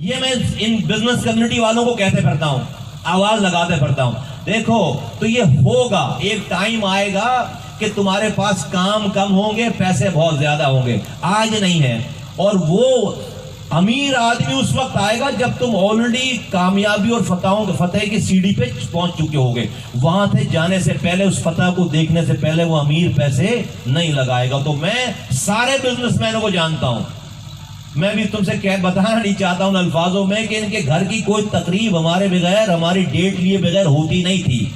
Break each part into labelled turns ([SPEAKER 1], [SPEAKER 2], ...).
[SPEAKER 1] ये मैं in business community वालों को कहते फिरता हूं, आवाज लगाते फिरता हूं, देखो तो ये होगा, एक टाइम आएगा कि तुम्हारे पास काम कम होंगे, पैसे बहुत ज्यादा होंगे, आज नहीं है। और वो अमीर आदमी उस वक्त आएगा जब तुम ऑलरेडी कामयाबी और फतेह की सीढ़ी पे पहुंच चुके होगे। वहां से जाने से पहले, उस फतह को देखने से पहले वो अमीर पैसे नहीं लगाएगा। तो मैं सारे बिजनेसमैनों को जानता हूं, मैं भी तुमसे बताना नहीं चाहता हूं अल्फाजों में कि इनके घर की कोई तकरीब हमारे बगैर, हमारी डेट लिए बगैर होती नहीं थी।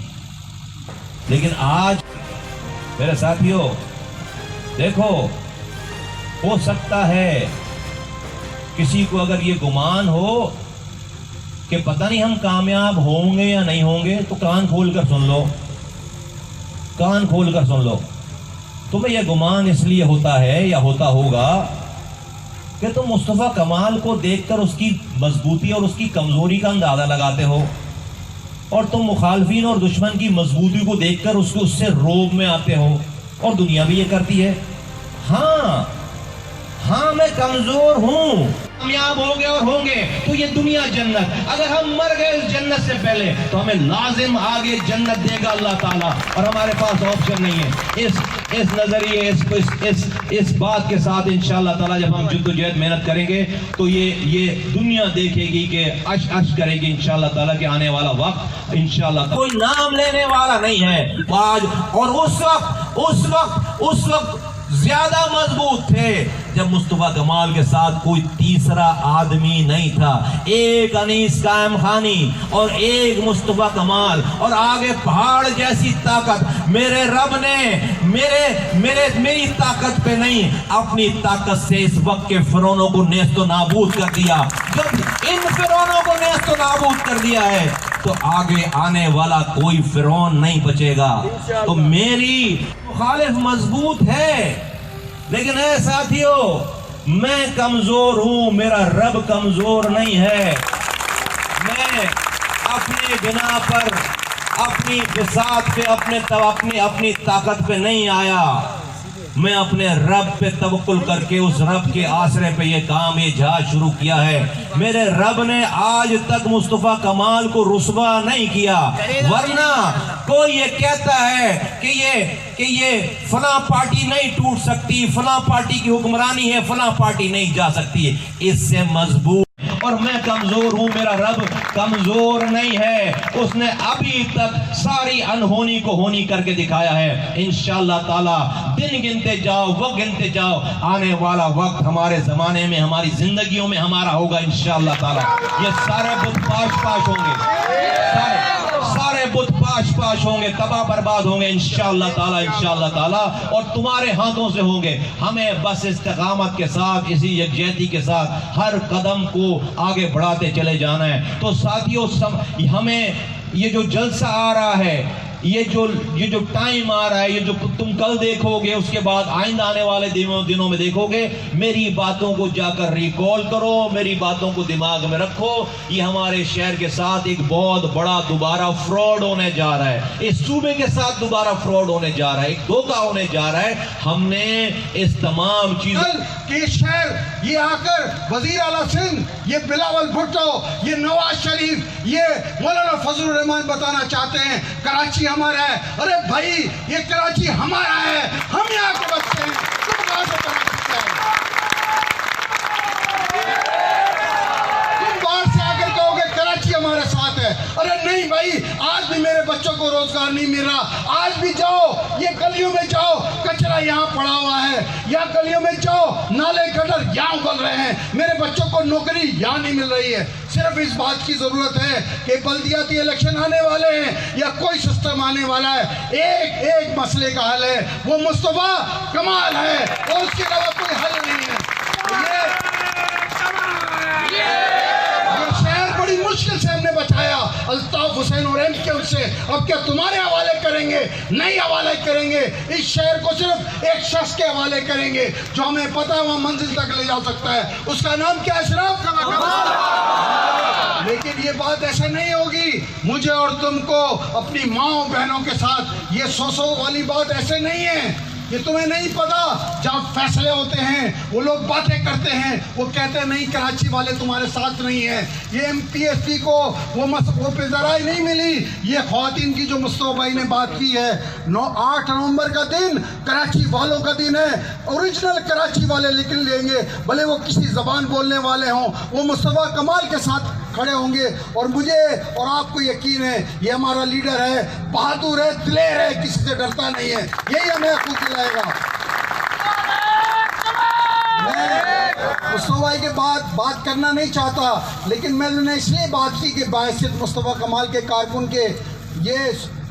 [SPEAKER 1] लेकिन आज मेरे साथियों देखो, हो सकता है किसी को अगर ये गुमान हो कि पता नहीं हम कामयाब होंगे या नहीं होंगे, तो कान खोल कर सुन लो, कान खोल कर सुन लो। तुम्हें यह गुमान इसलिए होता है या होता होगा कि तुम मुस्तफ़ा कमाल को देखकर उसकी मजबूती और उसकी कमजोरी का अंदाजा लगाते हो, और तुम मुखालफिन और दुश्मन की मजबूती को देखकर उससे रोब में आते हो, और दुनिया भी ये करती है। हाँ मैं कमजोर हूं, कामयाब हो गए और होंगे तो ये दुनिया जन्नत, अगर हम मर गए इस जन्नत से पहले तो हमें लाजिम आगे जन्नत देगा अल्लाह ताला, और हमारे पास ऑप्शन नहीं है। इस नजरिए इस बात के साथ इंशाअल्लाह ताला जब हम जद्दोजहद मेहनत करेंगे तो ये दुनिया देखेगी कि अश करेगी इंशाअल्लाह ताला कि आने वाला वक्त इंशाअल्लाह कोई नाम लेने वाला नहीं है आज। और उस वक्त ज्यादा मजबूत थे जब मुस्तफा कमाल के साथ कोई तीसरा आदमी नहीं था। एक अनीस कायम खानी और एक मुस्तफा कमाल, और आगे पहाड़ जैसी ताकत। मेरे रब ने मेरी ताकत पे नहीं, अपनी ताकत से इस वक्त के फिरौनों को नेस्तो नाबूद कर दिया। जब इन फिरौनों को नेस्तो नाबूद कर दिया है तो आगे आने वाला कोई फिरौन नहीं बचेगा। तो मेरी मुखालिफ मजबूत है, लेकिन ऐ साथियों मैं कमजोर हूं, मेरा रब कमजोर नहीं है। मैं अपने बिना पर, अपनी बिसात पे, अपनी ताकत पे नहीं आया। मैं अपने रब पे तवक्कुल करके उस रब के आसरे पे ये काम, ये जहाज शुरू किया है। मेरे रब ने आज तक मुस्तफा कमाल को रुस्वा नहीं किया, वरना कोई ये कहता है कि ये फला पार्टी नहीं टूट सकती, फला पार्टी की हुक्मरानी है, फला पार्टी नहीं जा सकती, इससे मजबूत। और मैं कमजोर हूं, मेरा रब कमजोर नहीं है। उसने अभी तक सारी अनहोनी को होनी करके दिखाया है। इंशाअल्लाह ताला दिन गिनते जाओ, वक्त गिनते जाओ, आने वाला वक्त हमारे जमाने में, हमारी जिंदगियों में हमारा होगा इंशाअल्लाह ताला। ये सारे बुत पाश होंगे, सारे बुत पाश होंगे, तबाह बर्बाद होंगे इंशाअल्लाह ताला, और तुम्हारे हाथों से होंगे। हमें बस इस्तिकामत के साथ, इसी यकजहती के साथ हर कदम को आगे बढ़ाते चले जाना है। तो साथियों हमें ये जो जलसा आ रहा है, ये जो टाइम आ रहा है, ये जो तुम कल देखोगे, उसके बाद आइंदा आने वाले दिनों में देखोगे, मेरी बातों को जाकर रिकॉल करो, मेरी बातों को दिमाग में रखो। ये हमारे शहर के साथ एक बहुत बड़ा दोबारा फ्रॉड होने जा रहा है, इस सूबे के साथ दोबारा फ्रॉड होने जा रहा है, एक धोखा होने जा रहा है। हमने इस तमाम चीजों
[SPEAKER 2] के शहर ये आकर वजीर आला सिंध, ये बिलावल भुट्टो, ये नवाज शरीफ, ये मौलाना फजलुर रहमान बताना चाहते हैं कराची हमारा है। अरे भाई ये कराची हमारा है, हम यहाँ के बच्चे हैं, तुम कहां से करा सकते हैं? तुम बाहर से आकर कहोगे कराची हमारे साथ है। अरे नहीं भाई, आज भी मेरे बच्चों को रोजगार नहीं मिल रहा। आज भी जाओ, ये गलियों में जाओ, कचरा यहाँ पड़ा हुआ है, या गलियों में जाओ, नाले गटर यहाँ उगल रहे हैं, मेरे बच्चों को नौकरी यहाँ नहीं मिल रही है। सिर्फ इस बात की जरूरत है कि बल्दियाती इलेक्शन आने वाले हैं या कोई सिस्टम आने वाला है, एक मसले का हल है, वो मुस्तफा कमाल है, और उसके अलावा कोई हल नहीं है। ये शहर बड़ी मुश्किल से हमने बचाया, अल्ताफ हुसैन और MK से। अब क्या तुम्हारे हवाले करेंगे? नहीं हवाले करेंगे। इस शहर को सिर्फ एक शख्स के हवाले करेंगे जो हमें पता है वहां मंजिल तक ले जा सकता है। उसका नाम क्या है? अशरफ कमाल। लेकिन ये बात ऐसे नहीं होगी, मुझे और तुमको अपनी माँ बहनों के साथ ये 100 वाली बात ऐसे नहीं है। ये तुम्हें नहीं पता, जब फैसले होते हैं वो लोग बातें करते हैं, वो कहते हैं नहीं कराची वाले तुम्हारे साथ नहीं है। ये MPSP को वो पे जरा ही नहीं मिली। ये ख्वातीन की जो मुस्तफा भाई ने बात की है, 8 नवंबर का दिन कराची वालों का दिन है। ओरिजिनल कराची वाले निकल लेंगे, भले वो किसी जबान बोलने वाले हों, वो मुस्तफा कमाल के साथ खड़े होंगे। और मुझे और आपको यकीन है ये हमारा लीडर है, बहादुर है, दिलेर है, किसी से डरता नहीं है। यही हमें खुद दिलाएगा। मैं मुस्तफा भाई के बाद बात करना नहीं चाहता, लेकिन मैंने इसलिए बात की कि बायसियत मुस्तफा कमाल के कारकुन के ये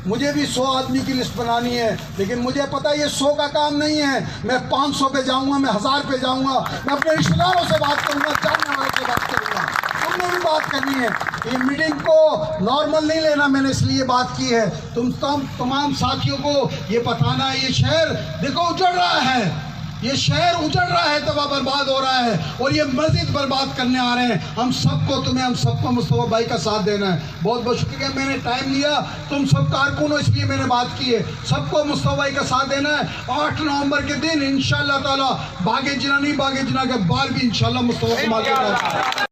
[SPEAKER 2] मुझे भी 100 आदमी की लिस्ट बनानी है, लेकिन मुझे पता है ये 100 का काम नहीं है। मैं 500 पे जाऊंगा, मैं 1000 पे जाऊंगा, मैं अपने रिश्तेदारों से बात करूंगा, जानने वालों से बात करूंगा। तुमने भी बात करनी है। ये मीटिंग को नॉर्मल नहीं लेना, मैंने इसलिए बात की है। तुम तमाम साथियों को ये बताना है, ये शहर देखो उजड़ रहा है, ये शहर उजड़ रहा है, तबाह बर्बाद हो रहा है, और ये मस्जिद बर्बाद करने आ रहे हैं। हम सबको मुस्तफा भाई का साथ देना है। बहुत बहुत शुक्रिया, मैंने टाइम लिया, तुम सब कारकुन हो इसलिए मैंने बात की है। सबको मुस्तफा भाई का साथ देना है। 8 नवंबर के दिन इंशाअल्लाह ताला बागे जिना नहीं, बागे जिना के बाहर भी इंशाअल्लाह मुस्तफा कमाल के